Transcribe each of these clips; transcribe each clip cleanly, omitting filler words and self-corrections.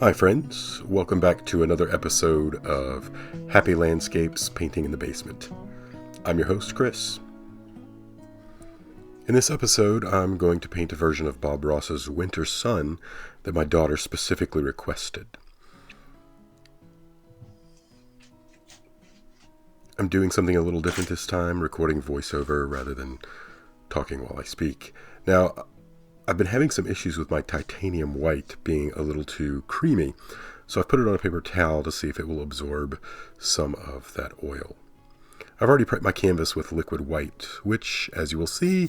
Hi friends, welcome back to another episode of Happy Landscapes Painting in the Basement. I'm your host, Chris. In this episode, I'm going to paint a version of Bob Ross's Winter Sun that my daughter specifically requested. I'm doing something a little different this time, recording voiceover rather than talking while I speak. Now, I've been having some issues with my titanium white being a little too creamy, so I've put it on a paper towel to see if it will absorb some of that oil. I've already prepped my canvas with liquid white, which, as you will see,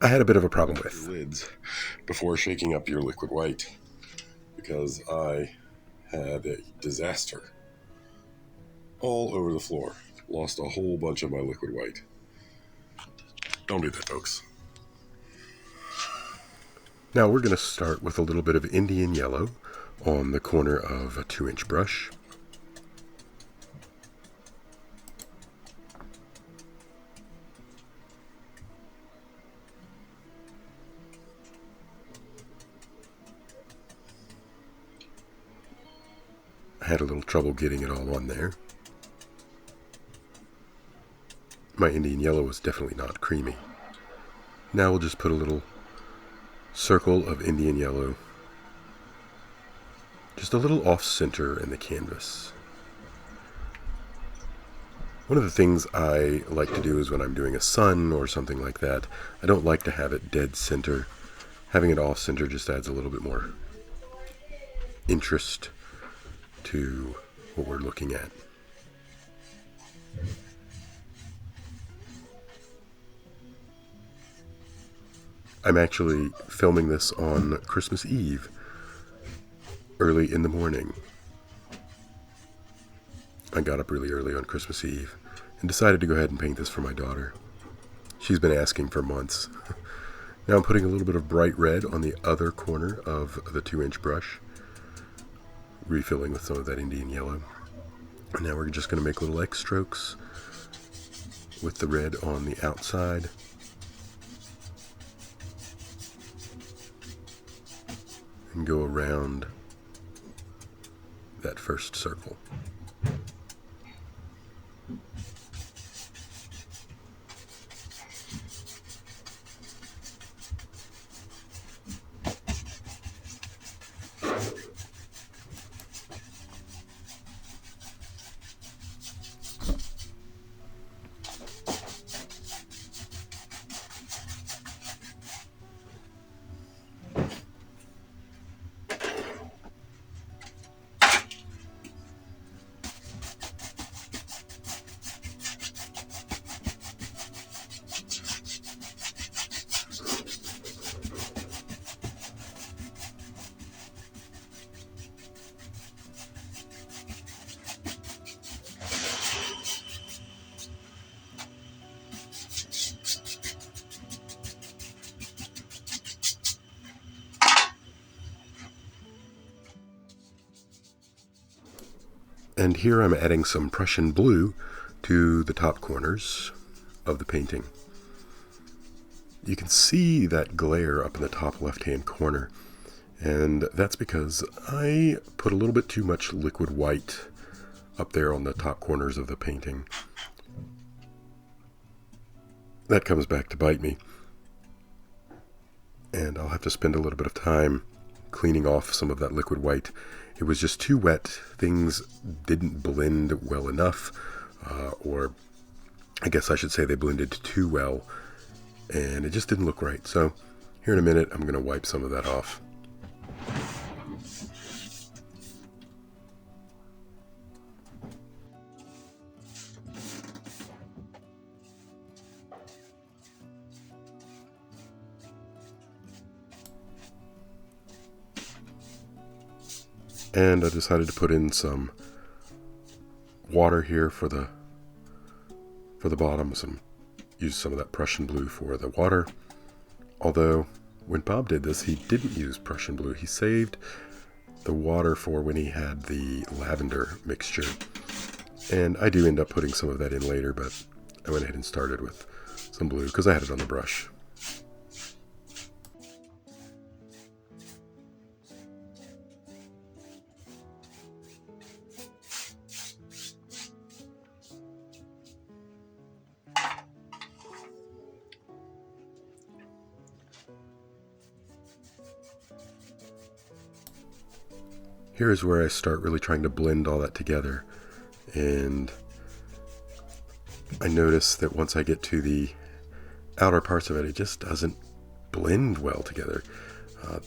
I had a bit of a problem with. Lids before shaking up your liquid white, because I had a disaster all over the floor. Lost a whole bunch of my liquid white. Don't do that, folks. Now we're going to start with a little bit of Indian yellow on the corner of a 2-inch brush. I had a little trouble getting it all on there. My Indian yellow was definitely not creamy. Now we'll just put a little circle of Indian yellow, just a little off-center in the canvas. One of the things I like to do is when I'm doing a sun or something like that, I don't like to have it dead center. Having it off-center just adds a little bit more interest to what we're looking at. I'm actually filming this on Christmas Eve, early in the morning. I got up really early on Christmas Eve and decided to go ahead and paint this for my daughter. She's been asking for months. Now I'm putting a little bit of bright red on the other corner of the 2-inch brush, refilling with some of that Indian yellow. And now we're just going to make little X strokes with the red on the outside. And go around that first circle. And here I'm adding some Prussian blue to the top corners of the painting. You can see that glare up in the top left-hand corner, and that's because I put a little bit too much liquid white up there on the top corners of the painting. That comes back to bite me, and I'll have to spend a little bit of time cleaning off some of that liquid white. It was just too wet. Things didn't blend well enough, or I guess I should say they blended too well, and it just didn't look right. So here in a minute, I'm going to wipe some of that off. And I decided to put in some water here for the bottom. Use some of that Prussian blue for the water. Although when Bob did this, he didn't use Prussian blue. He saved the water for when he had the lavender mixture. And I do end up putting some of that in later, but I went ahead and started with some blue because I had it on the brush. Here is where I start really trying to blend all that together, and I notice that once I get to the outer parts of it, it just doesn't blend well together.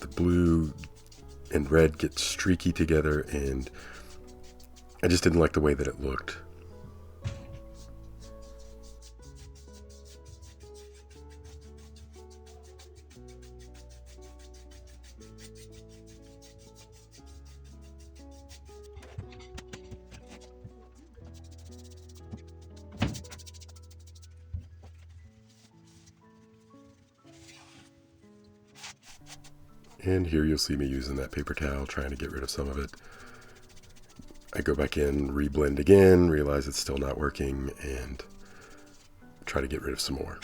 The blue and red get streaky together, and I just didn't like the way that it looked. And here you'll see me using that paper towel, trying to get rid of some of it. I go back in, reblend again, realize it's still not working, and try to get rid of some more.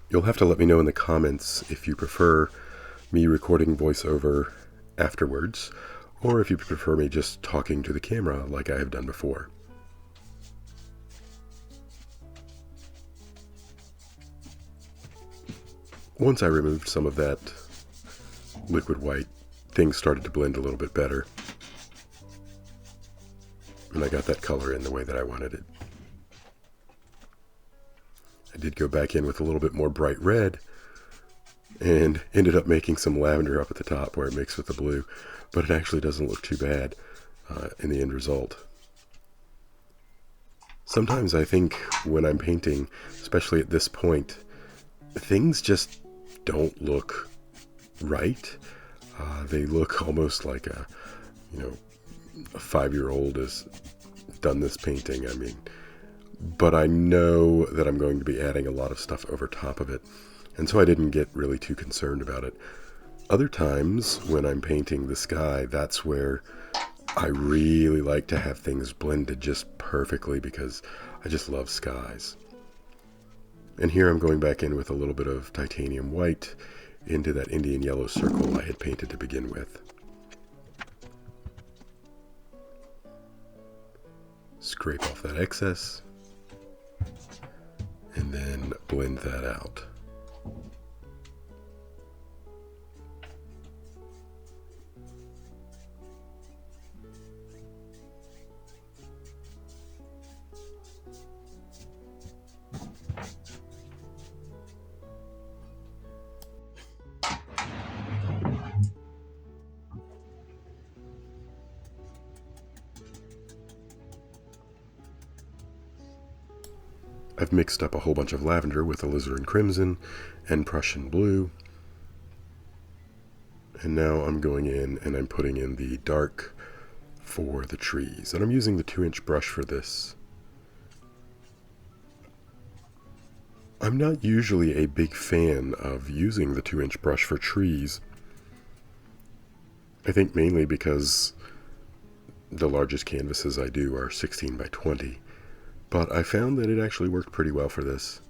You'll have to let me know in the comments if you prefer me recording voiceover afterwards, or if you prefer me just talking to the camera like I have done before. Once I removed some of that liquid white, things started to blend a little bit better, and I got that color in the way that I wanted it. I did go back in with a little bit more bright red and ended up making some lavender up at the top where it mixed with the blue, but it actually doesn't look too bad in the end result. Sometimes I think when I'm painting, especially at this point, things just don't look right. They look almost like a 5-year-old has done this painting. But I know that I'm going to be adding a lot of stuff over top of it, and so I didn't get really too concerned about it. Other times when I'm painting the sky, that's where I really like to have things blended just perfectly, because I just love skies. And here I'm going back in with a little bit of titanium white into that Indian yellow circle I had painted to begin with. Scrape off that excess, and then blend that out. I've mixed up a whole bunch of lavender with alizarin crimson and Prussian blue. And now I'm going in and I'm putting in the dark for the trees. And I'm using the 2-inch brush for this. I'm not usually a big fan of using the 2-inch brush for trees. I think mainly because the largest canvases I do are 16 by 20. But I found that it actually worked pretty well for this.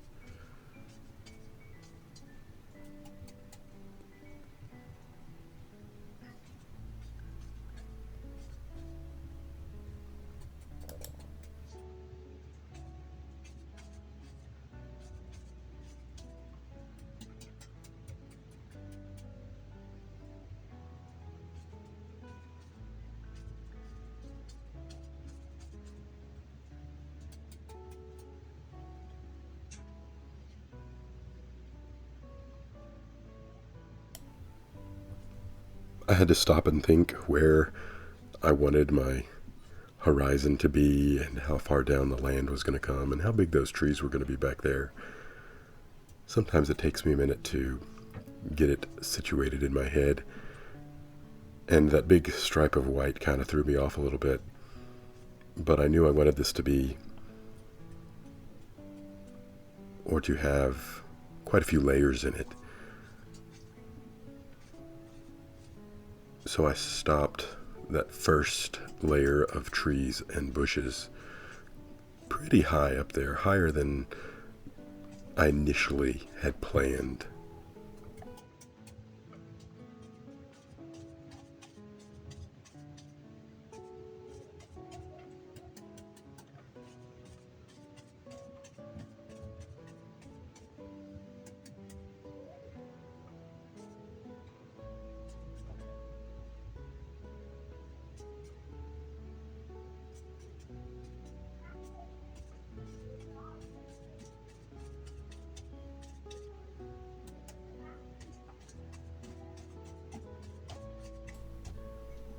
I had to stop and think where I wanted my horizon to be and how far down the land was going to come and how big those trees were going to be back there. Sometimes it takes me a minute to get it situated in my head, and that big stripe of white kind of threw me off a little bit, but I knew I wanted this to be, or to have, quite a few layers in it. So I stopped that first layer of trees and bushes pretty high up there, higher than I initially had planned.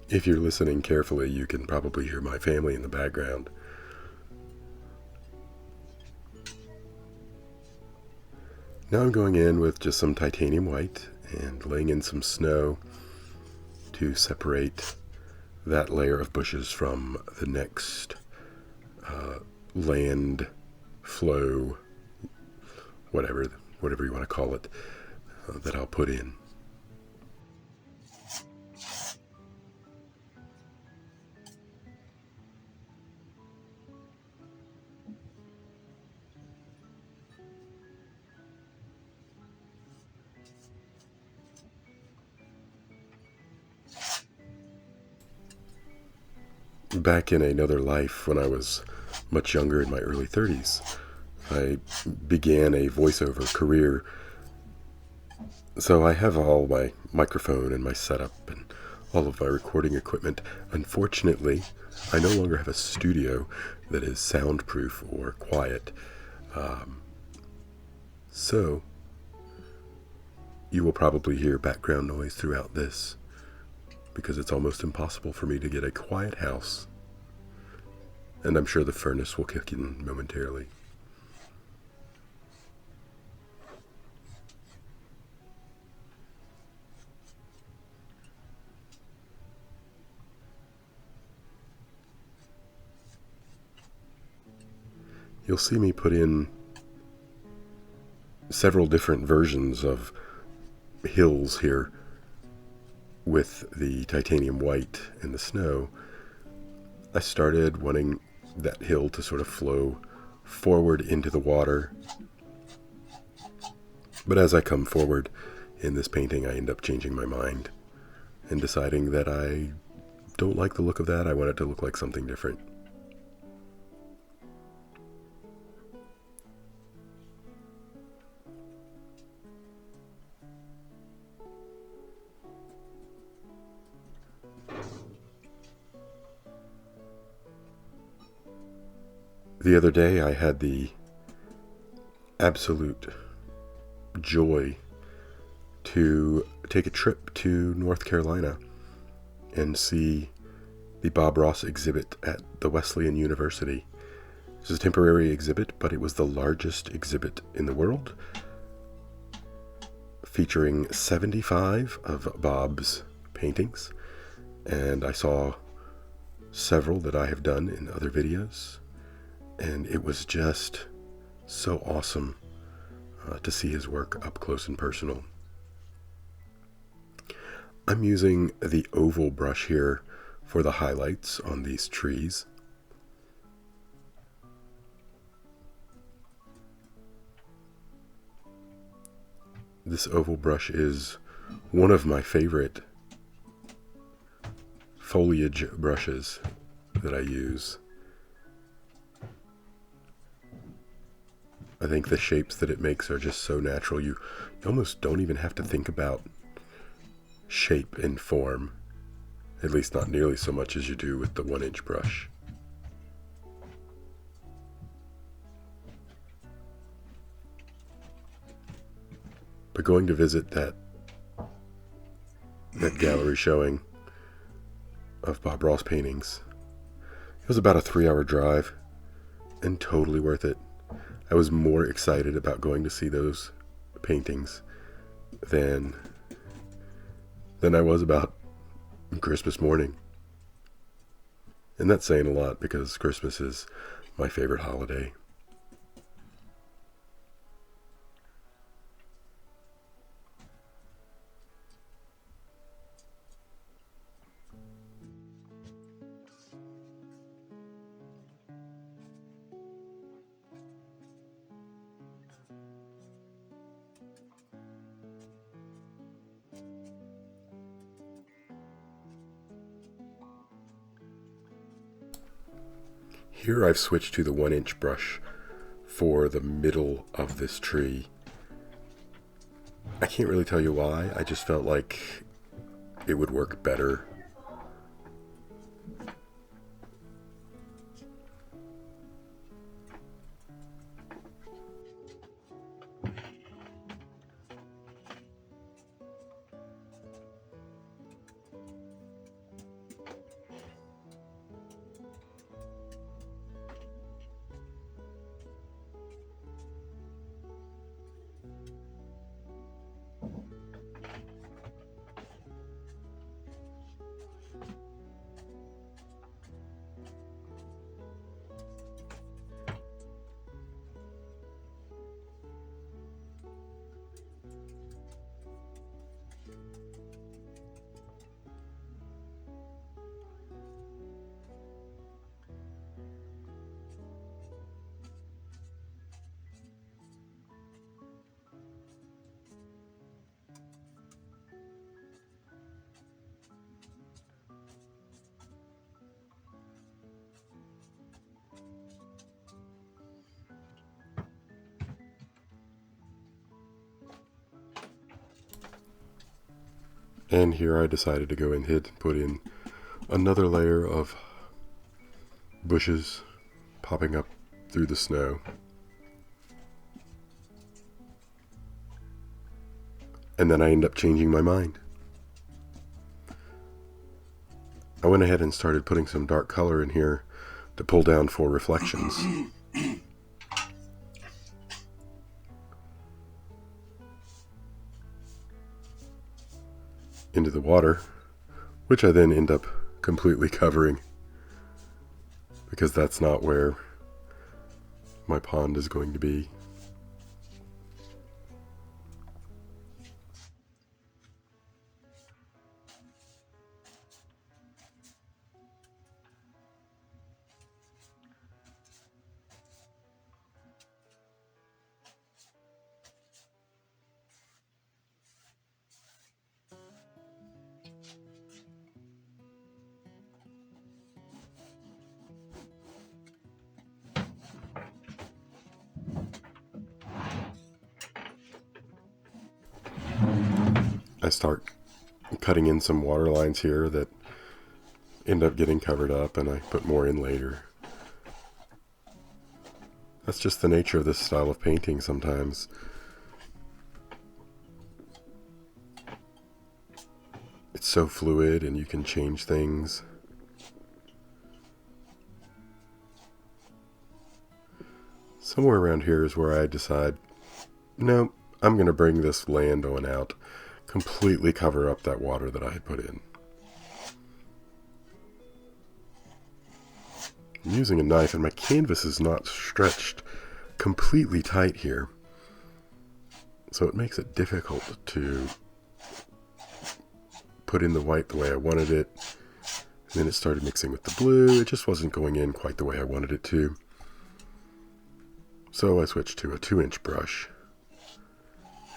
If you're listening carefully, you can probably hear my family in the background. Now I'm going in with just some titanium white and laying in some snow to separate that layer of bushes from the next land flow, whatever you want to call it, that I'll put in. Back in another life, when I was much younger, in my early 30s, I began a voiceover career. So I have all my microphone and my setup and all of my recording equipment. Unfortunately, I no longer have a studio that is soundproof or quiet. So you will probably hear background noise throughout this, because it's almost impossible for me to get a quiet house. And I'm sure the furnace will kick in momentarily. You'll see me put in several different versions of hills here with the titanium white and the snow. I started wanting that hill to sort of flow forward into the water. But as I come forward in this painting, I end up changing my mind and deciding that I don't like the look of that. I want it to look like something different. The other day I had the absolute joy to take a trip to North Carolina and see the Bob Ross exhibit at the Wesleyan University. This is a temporary exhibit, but it was the largest exhibit in the world, featuring 75 of Bob's paintings, and I saw several that I have done in other videos, and it was just so awesome to see his work up close and personal. I'm using the oval brush here for the highlights on these trees. This oval brush is one of my favorite foliage brushes that I use. I think the shapes that it makes are just so natural. You almost don't even have to think about shape and form, at least not nearly so much as you do with the 1-inch brush. But going to visit that gallery showing of Bob Ross paintings, it was about a 3-hour drive and totally worth it. I was more excited about going to see those paintings than I was about Christmas morning. And that's saying a lot, because Christmas is my favorite holiday. Here I've switched to the 1-inch brush for the middle of this tree. I can't really tell you why, I just felt like it would work better. And here I decided to go ahead and put in another layer of bushes popping up through the snow. And then I end up changing my mind. I went ahead and started putting some dark color in here to pull down for reflections. Into the water, which I then end up completely covering because that's not where my pond is going to be. I start cutting in some water lines here that end up getting covered up, and I put more in later. That's just the nature of this style of painting sometimes. It's so fluid and you can change things. Somewhere around here is where I decide, no, I'm going to bring this land on out, completely cover up that water that I had put in. I'm using a knife and my canvas is not stretched completely tight here, so it makes it difficult to put in the white the way I wanted it. And then it started mixing with the blue. It just wasn't going in quite the way I wanted it to. So I switched to a 2-inch brush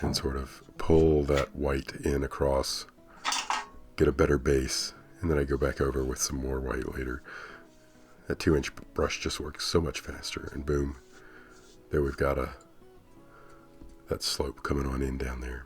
and sort of pull that white in across, get a better base, and then I go back over with some more white later. That 2-inch brush just works so much faster, and boom, there we've got that slope coming on in down there.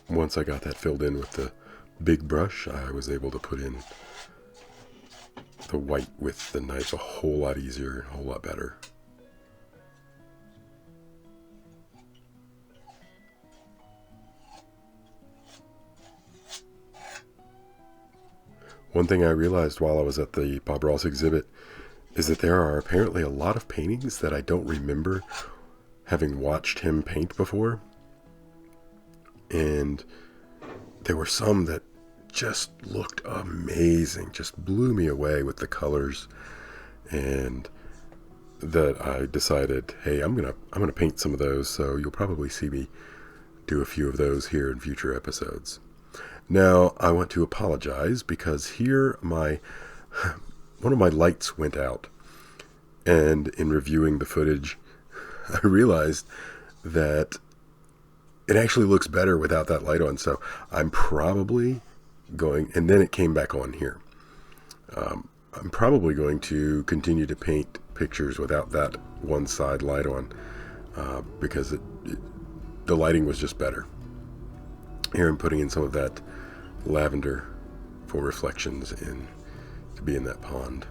Once I got that filled in with the big brush, I was able to put in the white with the knife a whole lot easier, a whole lot better. One thing I realized while I was at the Bob Ross exhibit is that there are apparently a lot of paintings that I don't remember having watched him paint before. And there were some that just looked amazing, just blew me away with the colors. And that I decided, hey, I'm gonna paint some of those, so you'll probably see me do a few of those here in future episodes. Now, I want to apologize because here one of my lights went out, and in reviewing the footage, I realized that it actually looks better without that light on, so I'm probably going, and then it came back on here. I'm probably going to continue to paint pictures without that one side light on, because the lighting was just better. Here I'm putting in some of that lavender for reflections in to be in that pond.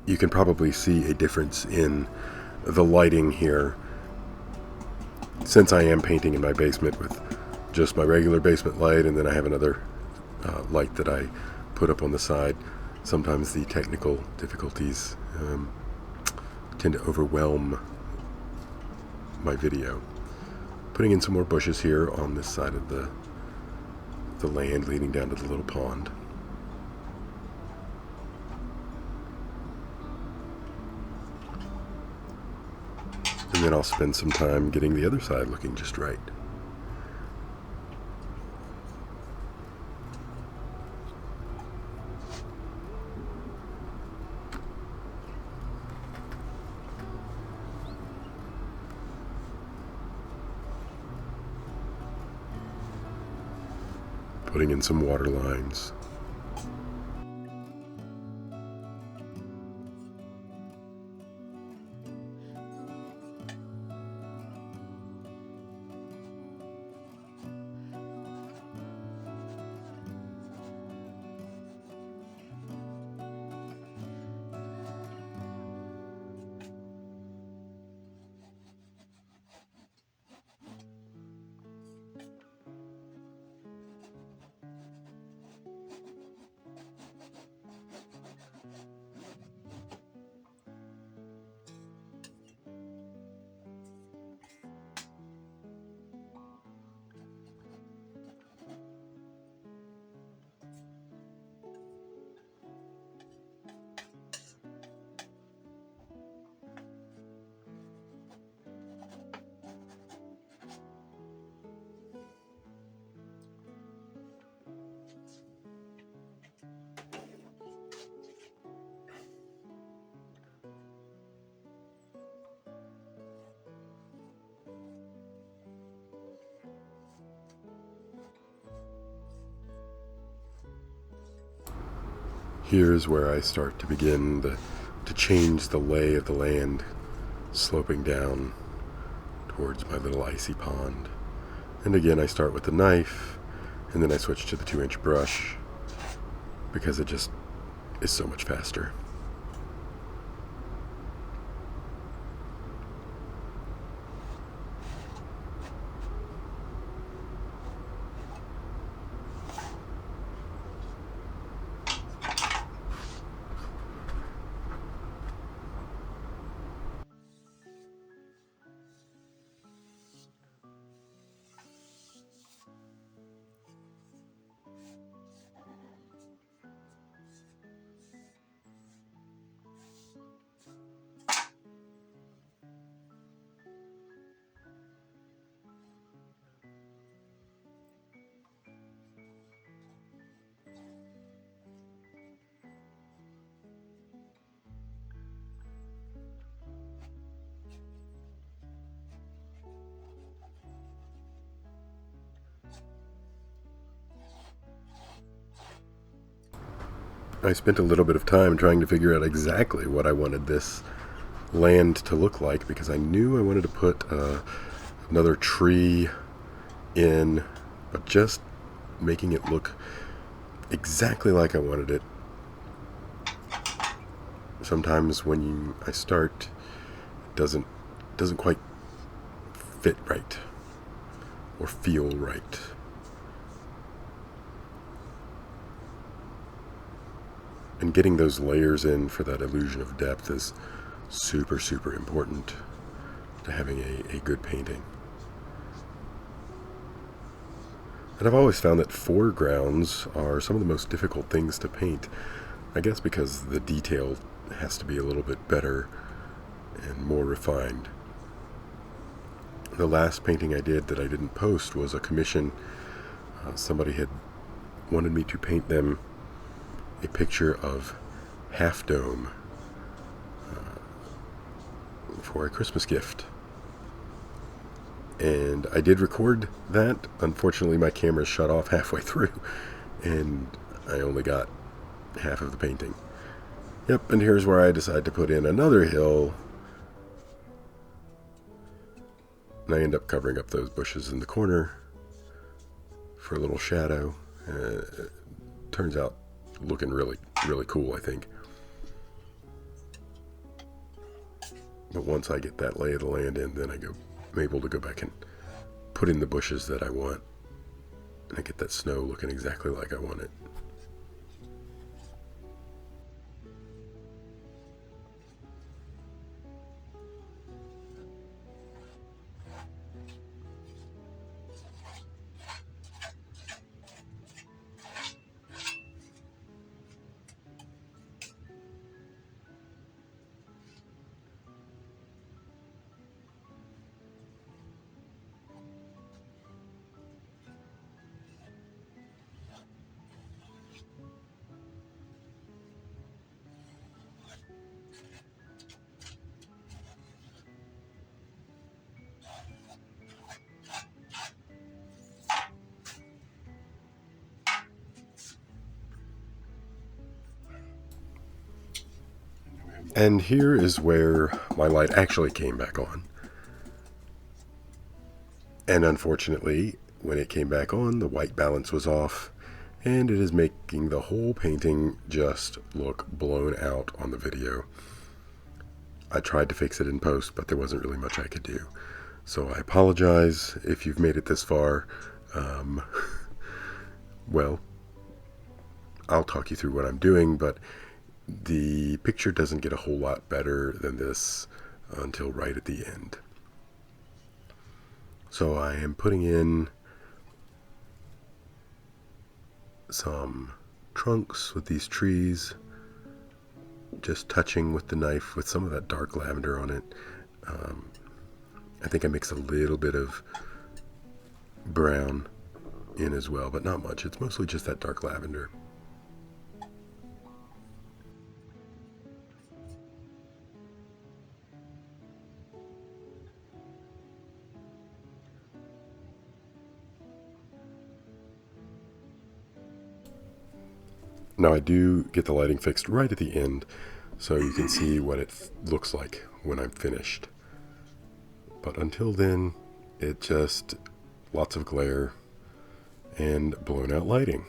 You can probably see a difference in the lighting here, since I am painting in my basement with just my regular basement light, and then I have another light that I put up on the side. Sometimes the technical difficulties tend to overwhelm my video. Putting in some more bushes here on this side of the land leading down to the little pond. And then I'll spend some time getting the other side looking just right. Putting in some water lines. Here's where I start to begin to change the lay of the land, sloping down towards my little icy pond. And again, I start with the knife, and then I switch to the 2-inch brush, because it just is so much faster. I spent a little bit of time trying to figure out exactly what I wanted this land to look like, because I knew I wanted to put another tree in, but just making it look exactly like I wanted it. Sometimes when I start, it doesn't quite fit right or feel right. And getting those layers in for that illusion of depth is super, super important. to having a good painting. And I've always found that foregrounds are some of the most difficult things to paint. I guess because the detail has to be a little bit better and more refined. The last painting I did that I didn't post was a commission. Somebody had wanted me to paint them a picture of Half Dome for a Christmas gift. And I did record that. Unfortunately, my camera shut off halfway through, and I only got half of the painting. Yep, and here's where I decide to put in another hill. And I end up covering up those bushes in the corner for a little shadow. Turns out looking really, really cool, I think. But once I get that lay of the land in, then I'm able to go back and put in the bushes that I want. And I get that snow looking exactly like I want it. And here is where my light actually came back on. And unfortunately, when it came back on, the white balance was off, and it is making the whole painting just look blown out on the video. I tried to fix it in post, but there wasn't really much I could do. So I apologize if you've made it this far. Well, I'll talk you through what I'm doing, but the picture doesn't get a whole lot better than this until right at the end. So I am putting in some trunks with these trees, just touching with the knife with some of that dark lavender on it. I think I mix a little bit of brown in as well, but not much. It's mostly just that dark lavender. Now I do get the lighting fixed right at the end, so you can see what it looks like when I'm finished. But until then, it just lots of glare and blown out lighting.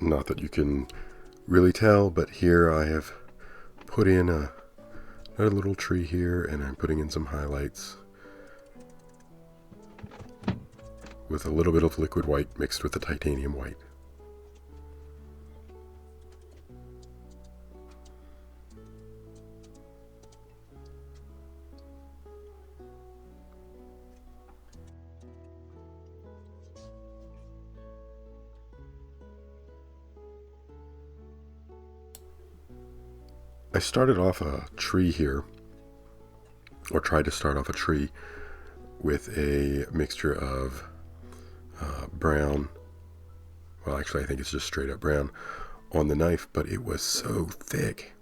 Not that you can really tell, but here I have put in another little tree here, and I'm putting in some highlights with a little bit of liquid white mixed with the titanium white. I started off a tree here, or tried to start off a tree with a mixture of brown, well actually I think it's just straight up brown, on the knife, but it was so thick.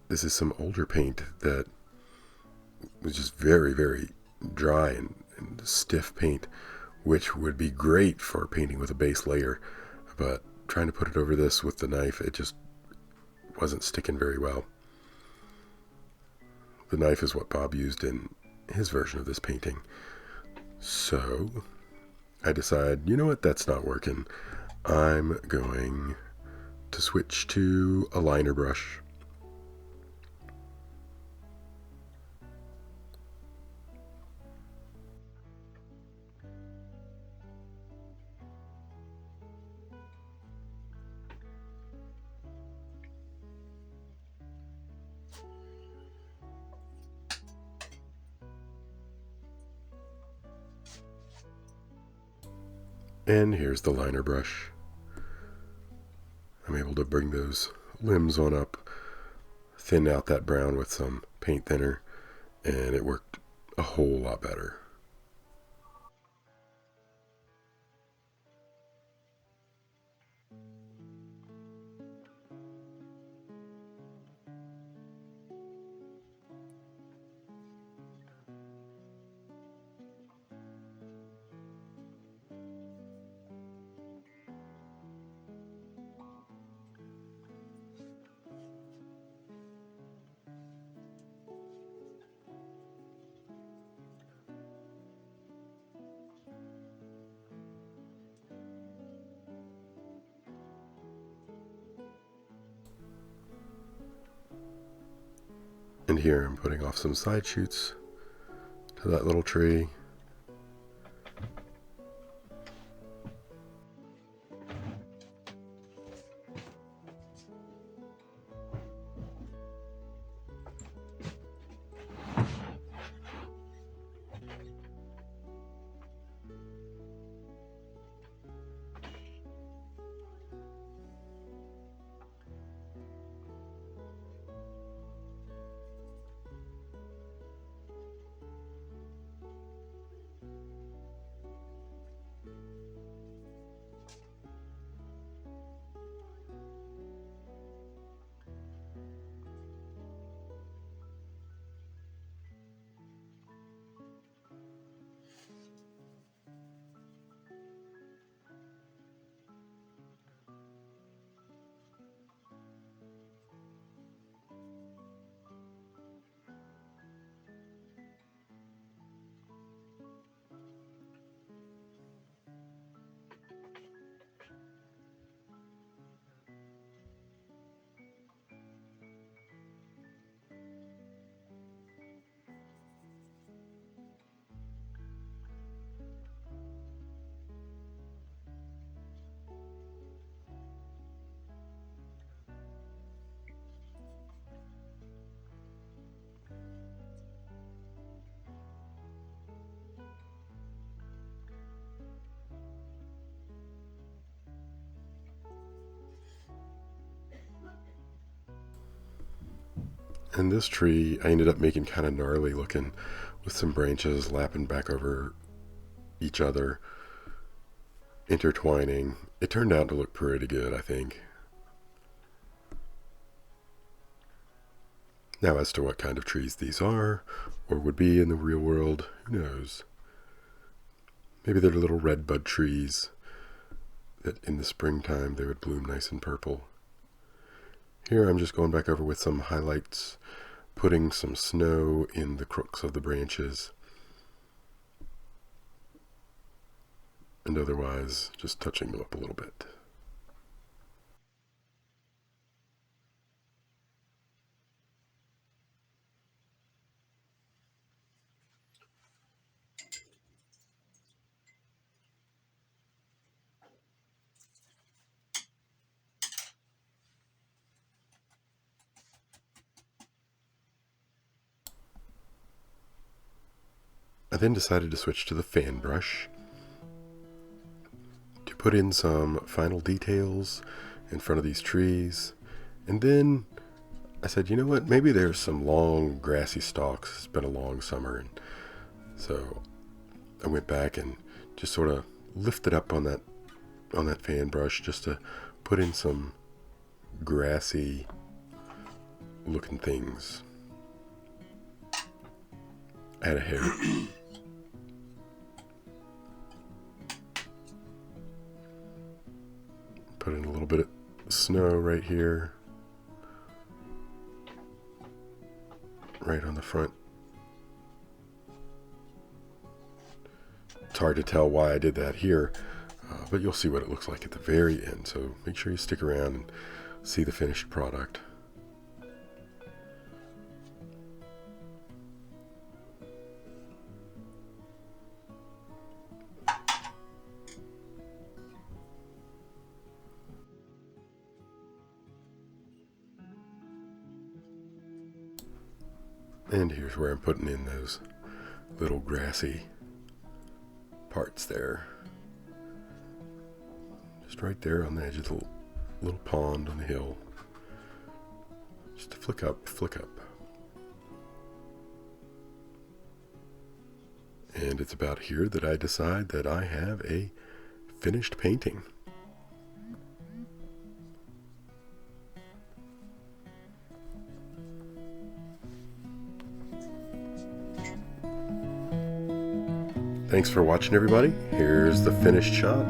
This is some older paint that was just very, very dry and stiff paint, which would be great for painting with a base layer, but trying to put it over this with the knife, it just wasn't sticking very well. The knife is what Bob used in his version of this painting. So I decide, you know what, that's not working. I'm going to switch to a liner brush. And here's the liner brush. I'm able to bring those limbs on up, thin out that brown with some paint thinner, and it worked a whole lot better. And here I'm putting off some side shoots to that little tree. And this tree I ended up making kind of gnarly looking, with some branches lapping back over each other, intertwining. It turned out to look pretty good, I think. Now, as to what kind of trees these are, or would be in the real world, who knows? Maybe they're little red bud trees that in the springtime they would bloom nice and purple. Here I'm just going back over with some highlights, putting some snow in the crooks of the branches. and otherwise just touching them up a little bit. I then decided to switch to the fan brush to put in some final details in front of these trees. And then I said, you know what, maybe there's some long grassy stalks. It's been a long summer, and so I went back and just sort of lifted up on that fan brush just to put in some grassy looking things. Add a hair. Put in a little bit of snow right here. Right on the front. It's hard to tell why I did that here, but you'll see what it looks like at the very end. So make sure you stick around and see the finished product. And here's where I'm putting in those little grassy parts there. Just right there on the edge of the little pond on the hill. Just to flick up, flick up. And it's about here that I decide that I have a finished painting. Thanks for watching, everybody. Here's the finished shot.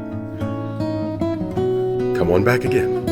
Come on back again.